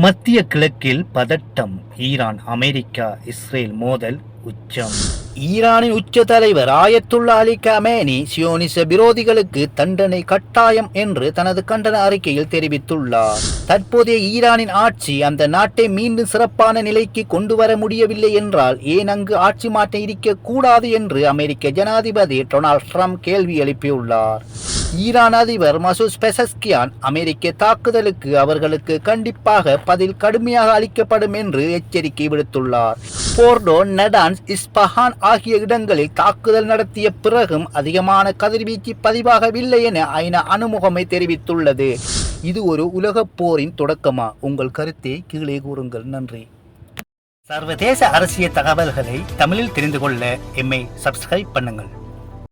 மத்திய கிழக்கில் பதட்டம். ஈரான், அமெரிக்கா, இஸ்ரேல் மோதல் உச்சம். ஈரானின் உச்ச தலைவர் ஆயத்துல்லா அலி கமேனி சியோனிச விரோதிகளுக்கு தண்டனை கட்டாயம் என்று தனது கண்டன அறிக்கையில் தெரிவித்துள்ளார். தற்போதைய ஈரானின் ஆட்சி அந்த நாட்டை மீண்டும் சிறப்பான நிலைக்கு கொண்டு வர முடியவில்லை என்றால் ஏன் அங்கு ஆட்சி மாற்றம் இருக்க கூடாது என்று அமெரிக்க ஜனாதிபதி டொனால்ட் ட்ரம்ப் கேள்வி எழுப்பியுள்ளார். ஈரான் அதிபர் மசூத் பெசஸ்கியான் அமெரிக்க தாக்குதலுக்கு அவர்களுக்கு கண்டிப்பாக பதில் கடுமையாக அளிக்கப்படும் என்று எச்சரிக்கை விடுத்துள்ளார். போர்டோ, நடான்ஸ், இஸ்பஹான் ஆகிய இடங்களில் தாக்குதல் நடத்திய பிறகும் அதிகமான கதிர்வீச்சு பதிவாகவில்லை என ஐநா அணுமுகமை தெரிவித்துள்ளது. இது ஒரு உலகப் போரின் தொடக்கமா? உங்கள் கருத்தை கீழே கூறுங்கள். நன்றி. சர்வதேச அரசியல் தகவல்களை தமிழில் தெரிந்து கொள்ள எம்மை சப்ஸ்கிரைப் பண்ணுங்கள்.